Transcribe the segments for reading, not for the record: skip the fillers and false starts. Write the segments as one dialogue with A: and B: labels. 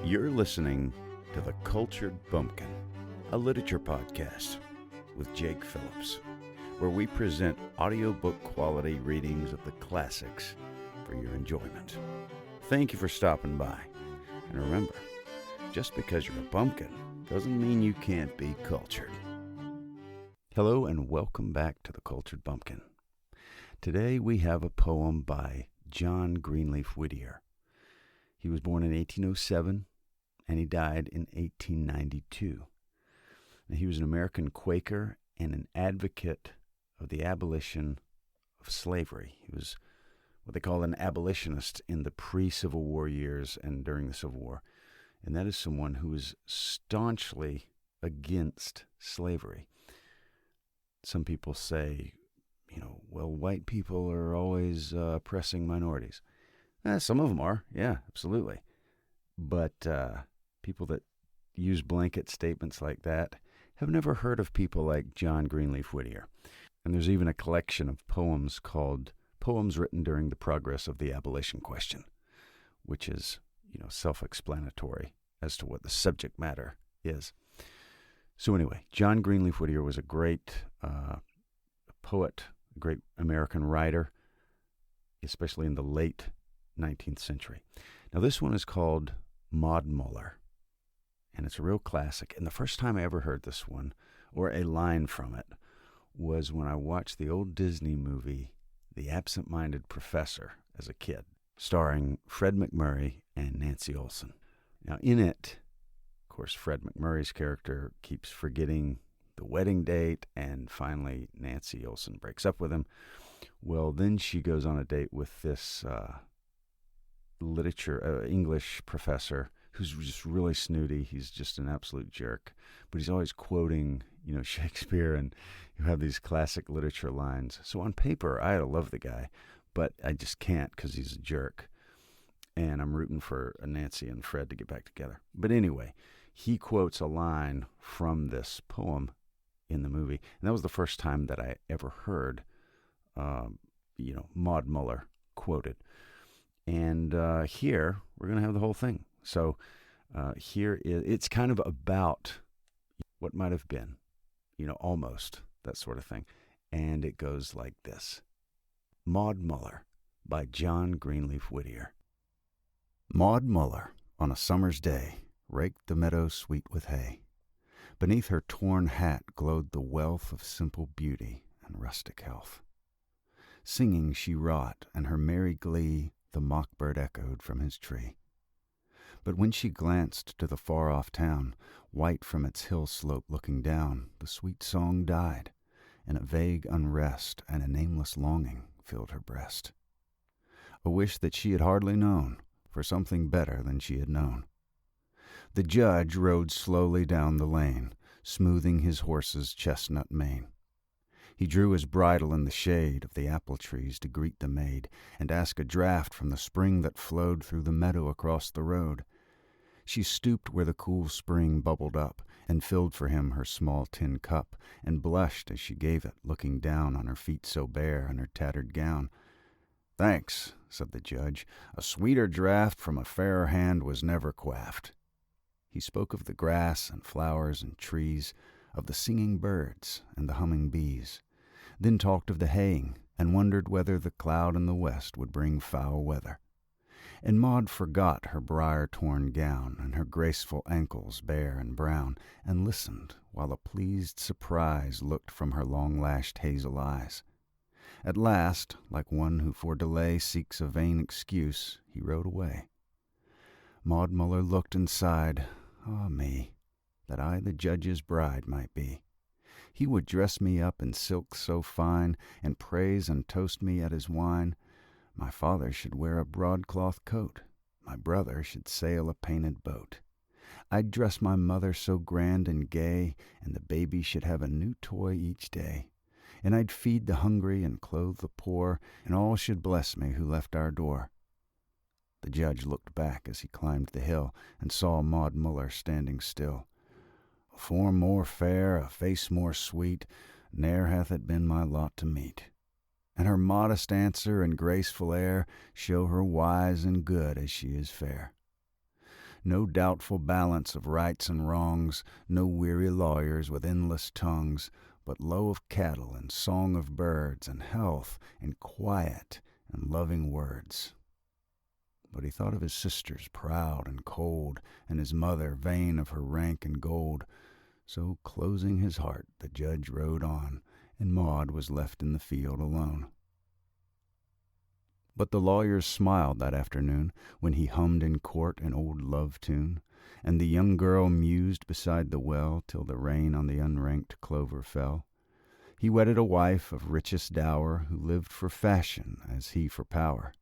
A: You're listening to The Cultured Bumpkin, a literature podcast with Jake Phillips, where we present audiobook quality readings of the classics for your enjoyment. Thank you for stopping by. And remember, just because you're a bumpkin doesn't mean you can't be cultured. Hello and welcome back to The Cultured Bumpkin. Today we have a poem by John Greenleaf Whittier. He was born in 1807 and he died in 1892. Now, he was an American Quaker and an advocate of the abolition of slavery. He was what they call an abolitionist in the pre-Civil War years and during the Civil War. And that is someone who is staunchly against slavery. Some people say, well, white people are always oppressing minorities. Some of them are, yeah, absolutely. But people that use blanket statements like that have never heard of people like John Greenleaf Whittier. And there's even a collection of poems called Poems Written During the Progress of the Abolition Question, which is, self-explanatory as to what the subject matter is. So anyway, John Greenleaf Whittier was a great poet, a great American writer, especially in the late 19th century. Now this one is called Maud Muller, and it's a real classic. And the first time I ever heard this one, or a line from it, was when I watched the old Disney movie, The Absent-Minded Professor, as a kid, starring Fred MacMurray and Nancy Olson. Now in it, of course, Fred MacMurray's character keeps forgetting the wedding date, and finally Nancy Olson breaks up with him. Well, then she goes on a date with this English professor who's just really snooty. He's just an absolute jerk, but he's always quoting, Shakespeare, and you have these classic literature lines. So on paper, I love the guy, but I just can't because he's a jerk. And I'm rooting for Nancy and Fred to get back together. But anyway, he quotes a line from this poem in the movie, and that was the first time that I ever heard, Maud Muller quoted. And here, we're going to have the whole thing. So it's kind of about what might have been, almost, that sort of thing. And it goes like this. Maud Muller by John Greenleaf Whittier. Maud Muller, on a summer's day, raked the meadow sweet with hay. Beneath her torn hat glowed the wealth of simple beauty and rustic health. Singing she wrought, and her merry glee the mock-bird echoed from his tree. But when she glanced to the far-off town, white from its hill slope looking down, the sweet song died, and a vague unrest and a nameless longing filled her breast. A wish that she had hardly known, for something better than she had known. The judge rode slowly down the lane, smoothing his horse's chestnut mane. He drew his bridle in the shade of the apple trees to greet the maid and ask a draught from the spring that flowed through the meadow across the road. She stooped where the cool spring bubbled up and filled for him her small tin cup, and blushed as she gave it, looking down on her feet so bare and her tattered gown. "Thanks," said the judge. "A sweeter draught from a fairer hand was never quaffed." He spoke of the grass and flowers and trees, of the singing birds and the humming bees, then talked of the haying, and wondered whether the cloud in the west would bring foul weather. And Maud forgot her briar-torn gown and her graceful ankles bare and brown, and listened while a pleased surprise looked from her long-lashed hazel eyes. At last, like one who for delay seeks a vain excuse, he rode away. Maud Muller looked and sighed, "Ah me, that I the judge's bride might be. He would dress me up in silk so fine, and praise and toast me at his wine. My father should wear a broadcloth coat, my brother should sail a painted boat. I'd dress my mother so grand and gay, and the baby should have a new toy each day. And I'd feed the hungry and clothe the poor, and all should bless me who left our door." The judge looked back as he climbed the hill, and saw Maud Muller standing still. "A form more fair, a face more sweet, ne'er hath it been my lot to meet. And her modest answer and graceful air show her wise and good as she is fair. No doubtful balance of rights and wrongs, no weary lawyers with endless tongues, but low of cattle and song of birds, and health and quiet and loving words. But he thought of his sisters proud and cold, and his mother vain of her rank and gold. So, closing his heart, the judge rode on, and Maud was left in the field alone. But the lawyers smiled that afternoon when he hummed in court an old love tune, and the young girl mused beside the well till the rain on the unranked clover fell. He wedded a wife of richest dower who lived for fashion as he for power.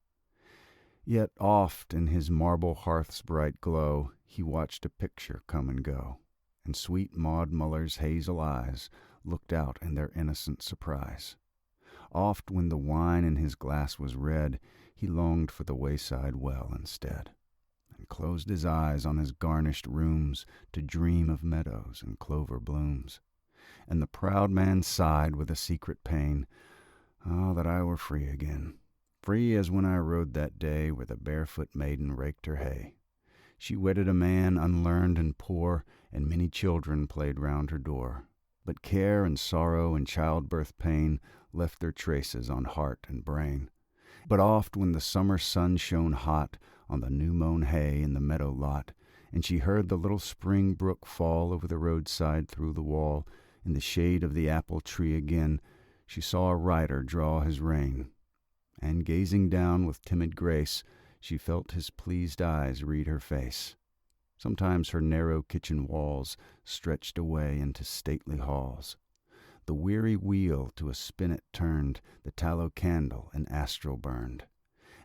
A: Yet oft in his marble hearth's bright glow he watched a picture come and go, and sweet Maud Muller's hazel eyes looked out in their innocent surprise. Oft when the wine in his glass was red, he longed for the wayside well instead, and closed his eyes on his garnished rooms to dream of meadows and clover blooms. And the proud man sighed with a secret pain, "Ah, that I were free again, free as when I rode that day where the barefoot maiden raked her hay. She wedded a man unlearned and poor, and many children played round her door. But care and sorrow and childbirth pain left their traces on heart and brain. But oft when the summer sun shone hot on the new-mown hay in the meadow lot, and she heard the little spring brook fall over the roadside through the wall, in the shade of the apple tree again, she saw a rider draw his rein, and gazing down with timid grace, she felt his pleased eyes read her face. Sometimes her narrow kitchen walls stretched away into stately halls. The weary wheel to a spinnet turned, the tallow candle an astral burned.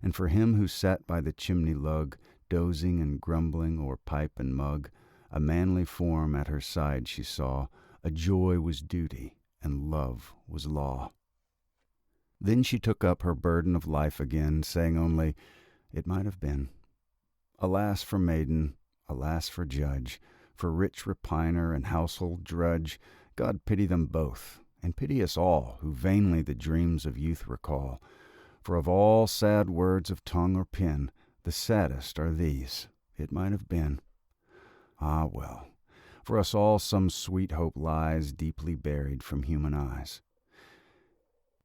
A: And for him who sat by the chimney lug, dozing and grumbling o'er pipe and mug, a manly form at her side she saw. A joy was duty, and love was law. Then she took up her burden of life again, saying only, "It might have been. Alas for maiden, alas for judge, for rich repiner and household drudge. God pity them both, and pity us all, who vainly the dreams of youth recall. For of all sad words of tongue or pen, the saddest are these, 'It might have been.' Ah, well, for us all some sweet hope lies deeply buried from human eyes.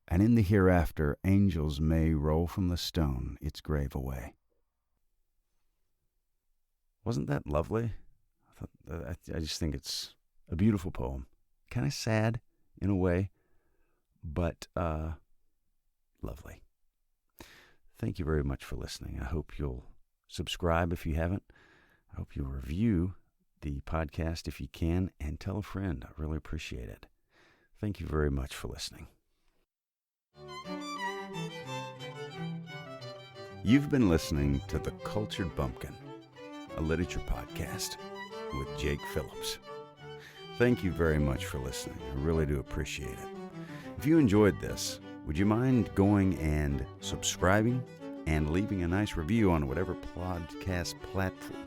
A: And in the hereafter angels may roll from the stone its grave away." Wasn't that lovely? I just think it's a beautiful poem. Kind of sad in a way, but lovely. Thank you very much for listening. I hope you'll subscribe if you haven't. I hope you'll review the podcast if you can, and tell a friend. I really appreciate it. Thank you very much for listening. You've been listening to The Cultured Bumpkin, a literature podcast with Jake Phillips. Thank you very much for listening. I really do appreciate it. If you enjoyed this, would you mind going and subscribing and leaving a nice review on whatever podcast platform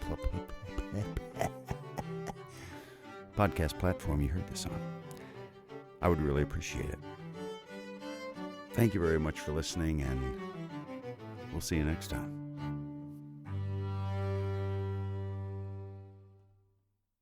A: you heard this on? I would really appreciate it. Thank you very much for listening, and we'll see you next time.